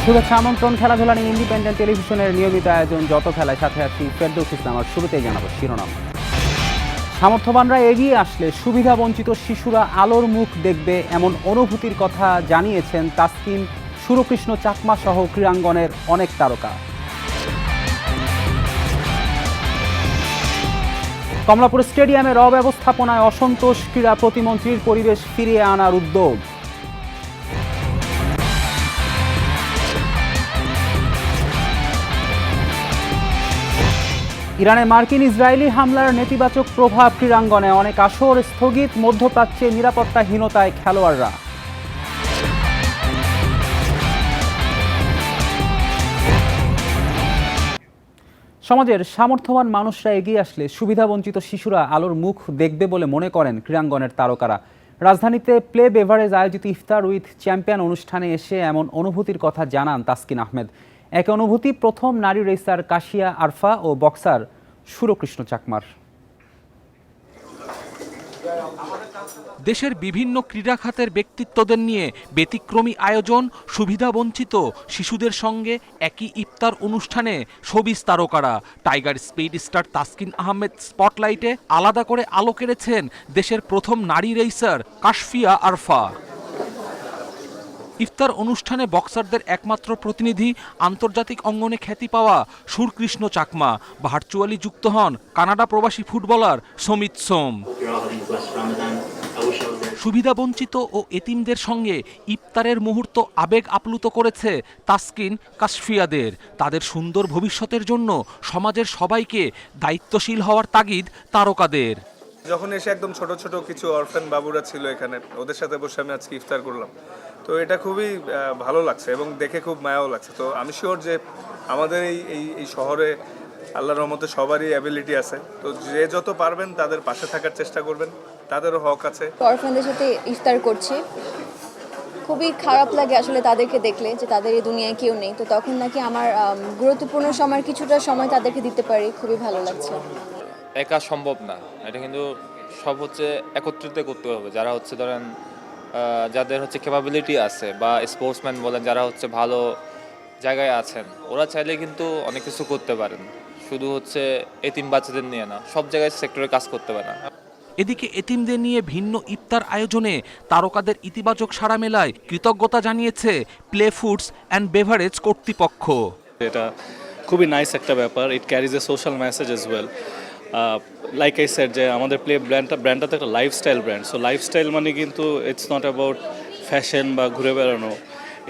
শুভেচ্ছা আমন্ত্রণ। খেলাধুলা নিয়ে ইন্ডিপেন্ডেন্ট টেলিভিশনের নিয়মিত আয়োজন যত খেলায় সাথে আছি ফেরদৌস ইসলাম। আর শুরুতেই জানাবো শিরোনাম। সামর্থ্যবানরা এগিয়ে আসলে সুবিধা বঞ্চিত শিশুরা আলোর মুখ দেখবে, এমন অনুভূতির কথা জানিয়েছেন তাসকিন, সুরকৃষ্ণ চাকমা সহ ক্রীড়াঙ্গনের অনেক তারকা। কমলাপুর স্টেডিয়ামের অব্যবস্থাপনায় অসন্তোষ ক্রীড়া প্রতিমন্ত্রীর, পরিবেশ ফিরিয়ে আনার উদ্যোগ। ইরানে মার্কিন ইসরায়েলি হামলার নেতিবাচক প্রভাব ক্রীড়াঙ্গনে, অনেক আসর স্থগিত, মধ্যপ্রাচ্যে নিরাপত্তাহীনতায় খেলোয়াড়রা। সমাজের সামর্থ্যবান মানুষরা এগিয়ে আসলে সুবিধাবঞ্চিত শিশুরা আলোর মুখ দেখবে বলে মনে করেন ক্রীড়াঙ্গনের তারকারা। রাজধানীতে প্লে বেভারেজ আয়োজিত ইফতার উইথ চ্যাম্পিয়ন অনুষ্ঠানে এসে এমন অনুভূতির কথা জানান তাসকিন আহমেদ। এক অনুভূতি প্রথম নারী রেসার কাশিয়া আরফা ও বক্সার সুরকৃষ্ণ চাকমার। দেশের বিভিন্ন ক্রীড়া খাতের ব্যক্তিত্বদের নিয়ে ব্যতিক্রমী আয়োজন, সুবিধাবঞ্চিত শিশুদের সঙ্গে একই ইফতার অনুষ্ঠানে শোবিজ তারকারা। Tiger speed star Taskin Ahmed স্পটলাইটে আলাদা করে আলো কেড়েছেন দেশের প্রথম নারী রেসার কাশফিয়া আরফা। ইফতার অনুষ্ঠানে বক্সারদের একমাত্র প্রতিনিধি আন্তর্জাতিক অঙ্গনে খ্যাতি পাওয়া সুরকৃষ্ণ চাকমা। ভার্চুয়ালি যুক্ত হন কানাডা প্রবাসী ফুটবলার সমিত সোম। সুবিধাবঞ্চিত ও এতিমদের সঙ্গে ইফতারের মুহূর্ত আবেগ আপ্লুত করেছে তাসকিন কাশফিয়াদের। তাদের সুন্দর ভবিষ্যতের জন্য সমাজের সবাইকে দায়িত্বশীল হওয়ার তাগিদ তারকাদের। যখন এসে একদম ছোট ছোট কিছু অরফান বাবুরা ছিল এখানে, ওদের সাথে বসে আমি আজকে ইফতার করলাম, তো এটা খুবই ভালো লাগছে এবং দেখে খুব মায়াও লাগছে। তো আমি শিওর যে আমাদের এই শহরে আল্লাহর রহমতে সবারই অ্যাবিলিটি আছে, তো যে যত পারবেন তাদের পাশে থাকার চেষ্টা করবেন, তাদেরও হক আছে। অরফানদের সাথে ইফতার করছি, খুবই খারাপ লাগে আসলে তাদেরকে দেখলে যে তাদের এই দুনিয়ায় কেউ নেই। তো তখন নাকি আমার গুরুত্বপূর্ণ সময়ের কিছুটা সময় তাদেরকে দিতে পারি, খুবই ভালো লাগছে। একা সম্ভব না, এটা কিন্তু সব হচ্ছে একত্রিত করতে হবে। যারা হচ্ছে ধরেন যাদের হচ্ছে ক্যাপাবিলিটি আছে বা স্পোর্টসম্যান বলেন, যারা হচ্ছে ভালো জায়গায় আছেন, ওরা চাইলে কিন্তু অনেক কিছু করতে পারেন। শুধু হচ্ছে এতিম বাচ্চাদের নিয়ে না, সব জায়গায় সেক্টরে কাজ করতে পারে না। এদিকে এতিমদের নিয়ে ভিন্ন ইফতার আয়োজনে তারকাদের ইতিবাচক সাড়া মেলায় কৃতজ্ঞতা জানিয়েছে প্লে ফুডস অ্যান্ড বেভারেজ কর্তৃপক্ষ। এটা খুবই নাইস একটা ব্যাপার। It carries a social message as well. Like I said যে আমাদের প্লে ব্র্যান্ডটা তো একটা লাইফস্টাইল ব্র্যান্ড। সো লাইফস্টাইল মানে কিন্তু ইটস নট অ্যাবাউট ফ্যাশন বা ঘুরে বেড়ানো,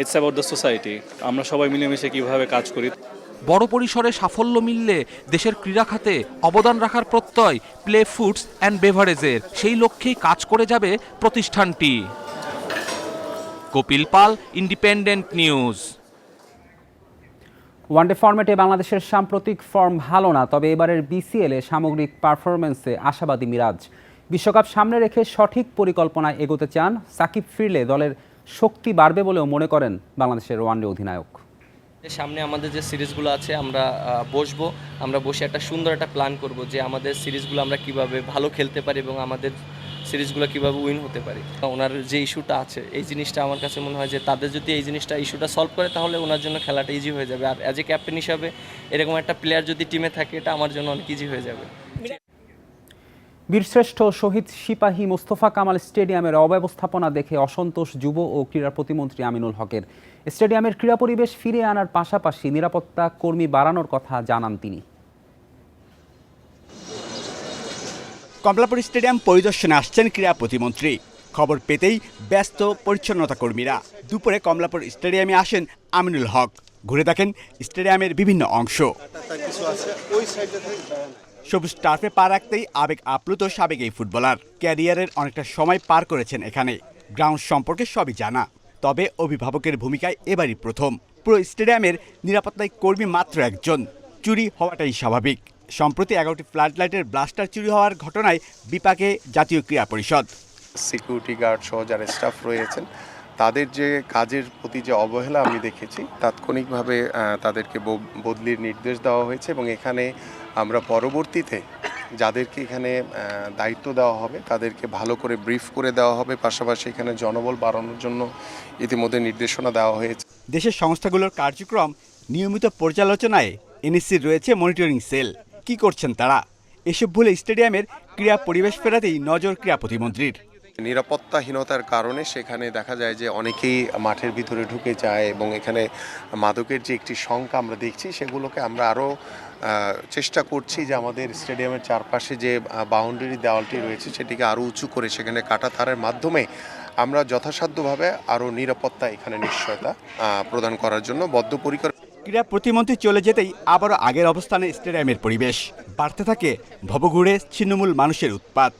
ইটস অ্যাবাউট দ্য সোসাইটি। আমরা সবাই মিলেমিশে কীভাবে কাজ করি। বড় পরিসরে সাফল্য মিললে দেশের ক্রীড়া খাতে অবদান রাখার প্রত্যয় প্লে ফুডস অ্যান্ড বেভারেজের। সেই লক্ষ্যেই কাজ করে যাবে প্রতিষ্ঠানটি। কপিল পাল, ইন্ডিপেন্ডেন্ট নিউজ। ওয়ানডে ফরম্যাটে বাংলাদেশের সাম্প্রতিক ফর্ম ভালো না, তবে এবারের বিসিএলে সামগ্রিক পারফরমেন্সে আশাবাদী মিরাজ। বিশ্বকাপ সামনে রেখে সঠিক পরিকল্পনায় এগোতে চান সাকিব। ফিরলে দলের শক্তি বাড়বে বলেও মনে করেন বাংলাদেশের ওয়ানডে অধিনায়ক। সামনে আমাদের যে সিরিজগুলো আছে আমরা বসে একটা সুন্দর একটা প্ল্যান করব যে আমাদের সিরিজগুলো আমরা কিভাবে ভালো খেলতে পারি এবং আমাদের সিরিজগুলো কিভাবে উইন হতে পারি। ওনার যে ইস্যুটা আছে, এই জিনিসটা আমার কাছে মনে হয় যে তাদের যদি এই ইস্যুটা সলভ করে তাহলে ওনার জন্য খেলাটা ইজি হয়ে যাবে। আর অ্যাজ এ ক্যাপ্টেন হিসাবে এরকম একটা প্লেয়ার যদি টিমে থাকে, এটা আমার জন্য অনেক ইজি হয়ে যাবে। বীরশ্রেষ্ঠ শহীদ সিপাহী মোস্তফা কামাল স্টেডিয়ামের অব্যবস্থাপনা দেখে অসন্তোষ যুব ও ক্রীড়া প্রতিমন্ত্রী আমিনুল হকের। স্টেডিয়ামের ক্রীড়া পরিবেশ ফিরিয়ে আনার পাশাপাশি নিরাপত্তা কর্মী বাড়ানোর কথা জানান তিনি। কমলাপুর স্টেডিয়াম পরিদর্শনে আসছেন ক্রীড়া প্রতিমন্ত্রী। খবর পেতেই ব্যস্ত পরিচ্ছন্নতা কর্মীরা। দুপুরে কমলাপুর স্টেডিয়ামে আসেন আমিনুল হক, ঘুরে দেখেন স্টেডিয়ামের বিভিন্ন অংশ। সবুজ টার্ফে পা রাখতেই আবেগ আপ্লুত সাবেক এই ফুটবলার। ক্যারিয়ারের অনেকটা সময় পার করেছেন এখানে, গ্রাউন্ড সম্পর্কে সবই জানা। তবে অভিভাবকের ভূমিকায় এবারই প্রথম। পুরো স্টেডিয়ামের নিরাপত্তায় কর্মী মাত্র একজন, চুরি হওয়াটাই স্বাভাবিক। সম্প্রতি 11টি ফ্লাড লাইটের ব্লাস্টার চুরি হওয়ার ঘটনায় বিপাকে জাতীয় ক্রীড়া পরিষদ। সিকিউরিটি গার্ড সহ যারা স্টাফ রয়েছেন, তাদের যে কাজের প্রতি যে অবহেলা আমি দেখেছি, তাৎক্ষণিকভাবে তাদেরকে বদলির নির্দেশ দেওয়া হয়েছে এবং এখানে আমরা পরবর্তীতে যাদেরকে এখানে দায়িত্ব দেওয়া হবে তাদেরকে ভালো করে ব্রিফ করে দেওয়া হবে। পাশাপাশি এখানে জনবল বাড়ানোর জন্য ইতিমধ্যে নির্দেশনা দেওয়া হয়েছে। দেশের সংস্থাগুলোর কার্যক্রম নিয়মিত পর্যালোচনায় এনএসসির রয়েছে মনিটরিং সেল। কি করছেন তারা? এসব ভুলে স্টেডিয়ামের ক্রীড়া পরিবেশ ফেরাতেই নজর ক্রীড়া প্রতিমন্ত্রীর। নিরাপত্তাহীনতার কারণে সেখানে দেখা যায় যে অনেকেই মাঠের ভিতরে ঢুকে যায় এবং এখানে মাদকের যে একটি সংখ্যা আমরা দেখছি সেগুলোকে আমরা আরও চেষ্টা করছি যে আমাদের স্টেডিয়ামের চারপাশে যে বাউন্ডারি দেওয়ালটি রয়েছে সেটিকে আরও উঁচু করে সেখানে কাঁটাতারের মাধ্যমে আমরা যথাসাধ্যভাবে আরও নিরাপত্তা এখানে নিশ্চয়তা প্রদান করার জন্য বদ্ধপরিকর। ক্রীড়া প্রতিমন্ত্রী চলে যেতেই আবারও আগের অবস্থানে স্টেডিয়ামের পরিবেশ। বাড়তে থাকে ভবঘুরে ছিন্নমূল মানুষের উৎপাত।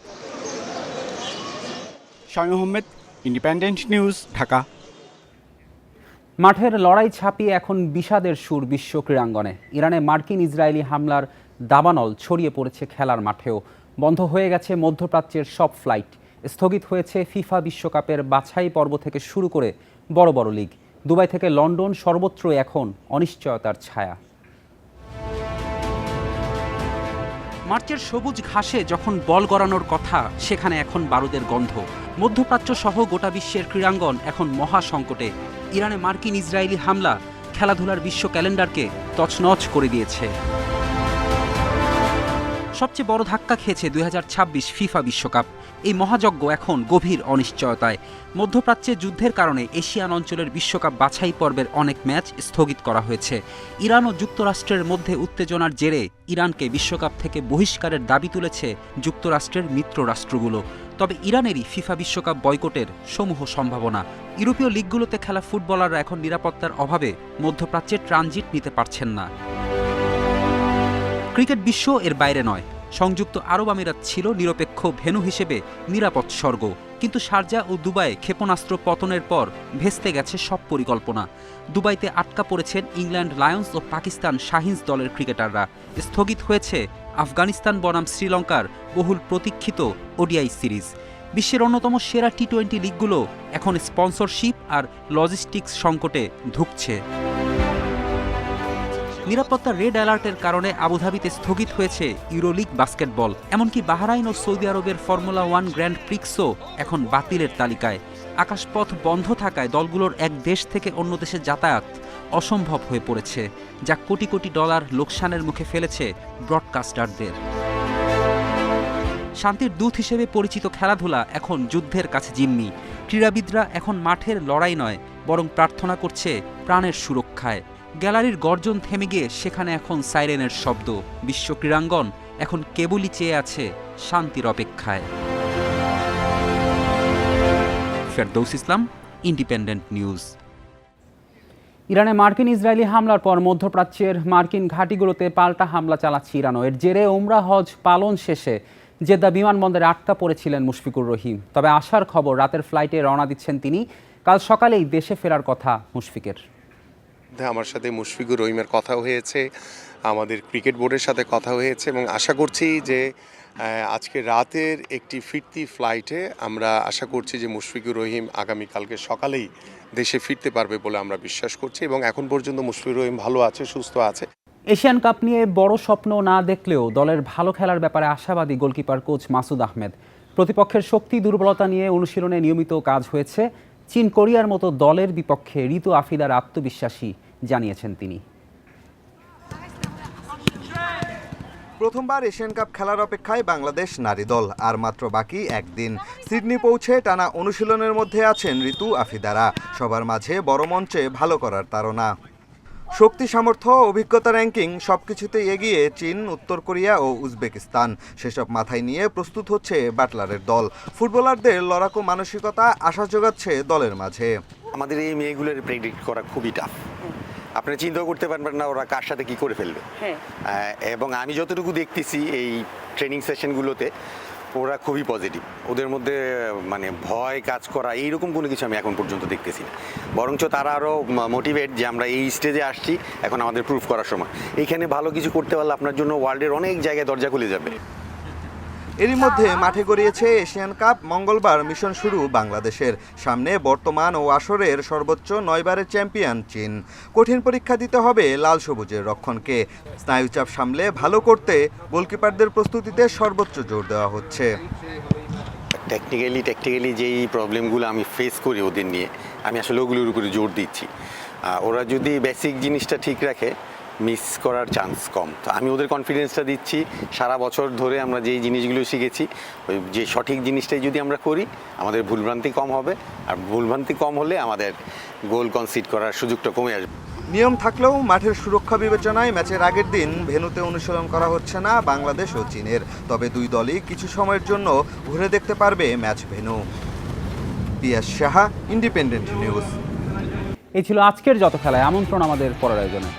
Shamim Ahmed, independent news, Dhaka. মাঠের লড়াই ছাপিয়ে এখন বিষাদের সুর বিশ্ব ক্রীড়াঙ্গনে। ইরানে মার্কিন ইসরায়েলি হামলার দাবানল ছড়িয়ে পড়েছে খেলার মাঠেও। বন্ধ হয়ে গেছে মধ্যপ্রাচ্যের সব ফ্লাইট। স্থগিত হয়েছে ফিফা বিশ্বকাপের বাছাই পর্ব থেকে শুরু করে বড় বড় লিগ। দুবাই থেকে লন্ডন সর্বত্রই এখন অনিশ্চয়তার ছায়া। মার্চের সবুজ ঘাসে যখন বল গড়ানোর কথা, সেখানে এখন বারুদের গন্ধ। মধ্যপ্রাচ্য সহ গোটা বিশ্বের ক্রীড়াঙ্গন এখন মহা সংকটে। ইরানে মার্কিন ইসরায়েলি হামলা খেলাধুলার বিশ্ব ক্যালেন্ডারকে তছনছ করে দিয়েছে। সবচেয়ে বড় ধাক্কা খেয়েছে 2026 ফিফা বিশ্বকাপ। এই মহাযজ্ঞ এখন গভীর অনিশ্চয়তায়। মধ্যপ্রাচ্যে যুদ্ধের কারণে এশিয়ান অঞ্চলের বিশ্বকাপ বাছাই পর্বের অনেক ম্যাচ স্থগিত করা হয়েছে। ইরান ও যুক্তরাষ্ট্রের মধ্যে উত্তেজনার জেরে ইরানকে বিশ্বকাপ থেকে বহিষ্কারের দাবি তুলেছে যুক্তরাষ্ট্রের মিত্র রাষ্ট্রগুলো। তবে ইরানেরই ফিফা বিশ্বকাপ বয়কটের সমূহ সম্ভাবনা। ইউরোপীয় লিগগুলোতে খেলা ফুটবলাররা এখন নিরাপত্তার অভাবে মধ্যপ্রাচ্যে ট্রানজিট নিতে পারছেন না। ক্রিকেট বিশ্ব এর বাইরে নয়। সংযুক্ত আরব আমিরাত ছিল নিরপেক্ষ ভেন্যু হিসেবে নিরাপদ স্বর্গ, কিন্তু শারজা ও দুবাইয়ে ক্ষেপণাস্ত্র পতনের পর ভেস্তে গেছে সব পরিকল্পনা। দুবাইতে আটকা পড়েছেন ইংল্যান্ড লায়ন্স ও পাকিস্তান শাহিনস দলের ক্রিকেটাররা। স্থগিত হয়েছে আফগানিস্তান বনাম শ্রীলঙ্কার বহুল প্রতীক্ষিত ওডিআই সিরিজ। বিশ্বের অন্যতম সেরা টি-20 লিগগুলো এখন স্পন্সরশিপ আর লজিস্টিক্স সংকটে ধুঁকছে। নিরাপত্তা রেড অ্যালার্টের কারণে আবুধাবিতে স্থগিত হয়েছে ইউরোলিগ বাস্কেটবল। এমনকি বাহরাইন ও সৌদি আরবের ফর্মুলা 1 গ্র্যান্ড প্রিক্সও এখন বাতিলের তালিকায়। আকাশপথ বন্ধ থাকায় দলগুলোর এক দেশ থেকে অন্য দেশে যাতায়াত অসম্ভব হয়ে পড়েছে, যা কোটি কোটি ডলার লোকসানের মুখে ফেলেছে ব্রডকাস্টারদের। শান্তির দূত হিসেবে পরিচিত খেলাধুলা এখন যুদ্ধের কাছে জিম্মি। ক্রীড়াবিদরা এখন মাঠের লড়াই নয়, বরং প্রার্থনা করছে প্রাণের সুরক্ষায়। গ্যালারির গর্জন থেমে গিয়ে সেখানে এখন সাইরেনের শব্দ। বিশ্ব ক্রীড়াঙ্গন এখন কেবলই চেয়ে আছে শান্তির অপেক্ষায়। ফেরদৌস ইসলাম, ইন্ডিপেন্ডেন্ট নিউজ। ইরানে মার্কিন ইসরায়েলি হামলার পর মধ্যপ্রাচ্যের মার্কিন ঘাঁটিগুলোতে পাল্টা হামলা চালাচ্ছে ইরানও। এর জেরে ওমরা হজ পালন শেষে জেদ্দা বিমানবন্দরে আটকা পড়েছিলেন মুশফিকুর রহিম। তবে আসার খবর, রাতের ফ্লাইটে রওনা দিচ্ছেন তিনি। কাল সকালেই দেশে ফেরার কথা মুশফিকের। আমার সাথে মুশফিকুর রহিমের কথা হয়েছে, আমাদের ক্রিকেট বোর্ডের সাথে কথা হয়েছে এবং আশা করছি যে আজকে রাতের একটি ফিরতি ফ্লাইটে আমরা আশা করছি যে মুশফিকুর রহিম আগামীকালকে সকালেই দেশে ফিরতে পারবে বলে আমরা বিশ্বাস করছি এবং এখন পর্যন্ত মুশফিকুর রহিম ভালো আছে, সুস্থ আছে। এশিয়ান কাপ নিয়ে বড় স্বপ্ন না দেখলেও দলের ভালো খেলার ব্যাপারে আশাবাদী গোলকিপার কোচ মাসুদ আহমেদ। প্রতিপক্ষের শক্তি দুর্বলতা নিয়ে অনুশীলনে নিয়মিত কাজ হয়েছে। চীন কোরিয়ার মতো দলের বিপক্ষে ঋতু আফিদার আত্মবিশ্বাসী জানিয়েছেন তিনি। প্রথমবার এশিয়ান কাপ খেলার অপেক্ষায় বাংলাদেশ নারী দল। আর মাত্র বাকি একদিন। সিডনি পৌঁছে টানা অনুশীলনের মধ্যে আছেন ঋতু আফিদারা। সবার মাঝে বড় মঞ্চে ভালো করার তাড়না। শক্তি, সামর্থ্য, অভিজ্ঞতা, র্যাঙ্কিং সবকিছুতেই এগিয়ে চীন, উত্তর কোরিয়া ও উজবেকিস্তান। সেসব মাথায় নিয়ে প্রস্তুত হচ্ছে বাটলারের দল। ফুটবলারদের লড়াকু মানসিকতা আশা যোগাচ্ছে দলের মাঝে। আমাদের এই মেয়েগুলোর প্রেডিক্ট করা খুবই টাফ। আপনারা চিন্তাও করতে পারবেন না ওরা কার সাথে কি করে ফেলবে। এবং আমি যতটুকু দেখতেছি এই ট্রেনিং সেশনগুলোতে ওরা খুবই পজিটিভ। ওদের মধ্যে মানে ভয় কাজ করা এইরকম কোনো কিছু আমি এখন পর্যন্ত দেখতেছি না। বরঞ্চ তারা আরও মোটিভেট যে আমরা এই স্টেজে আসছি, এখন আমাদের প্রুফ করার সময়। এইখানে ভালো কিছু করতে পারলে আপনার জন্য ওয়ার্ল্ডের অনেক জায়গায় দরজা খুলে যাবে। এরই মধ্যে মাঠে গড়িয়েছে এশিয়ান কাপ। মঙ্গলবার মিশন শুরু বাংলাদেশের। সামনে বর্তমান ও আসরের সর্বোচ্চ 9 বারের চ্যাম্পিয়ন চীন। কঠিন পরীক্ষা দিতে হবে লাল সবুজের রক্ষণকে। স্নায়ুচাপ সামলে ভালো করতে গোলকিপারদের প্রস্তুতিতে সর্বোচ্চ জোর দেওয়া হচ্ছে। টেকনিক্যালি যেই প্রবলেমগুলো আমি ফেস করি ওদের নিয়ে, আমি আসলে ওগুলোর উপরে জোর দিচ্ছি। ওরা যদি বেসিক জিনিসটা ঠিক রাখে মিস করার চান্স কম। তো আমি ওদের কনফিডেন্সটা দিচ্ছি, সারা বছর ধরে আমরা যেই জিনিসগুলো শিখেছি ওই যে সঠিক জিনিসটাই যদি আমরা করি আমাদের ভুলভ্রান্তি কম হবে, আর ভুলভ্রান্তি কম হলে আমাদের গোল কনসিড করার সুযোগটা কমে আসবে। নিয়ম থাকলেও মাঠের সুরক্ষা বিবেচনায় ম্যাচের আগের দিন ভেন্যুতে অনুশীলন করা হচ্ছে না বাংলাদেশ ও চীনের। তবে দুই দলই কিছু সময়ের জন্য ঘুরে দেখতে পারবে ম্যাচ ভেন্যু। পিয়াস সাহা, ইন্ডিপেন্ডেন্ট নিউজ। এই ছিল আজকের যত খেলায় আমন্ত্রণ আমাদের পরের আয়োজনে।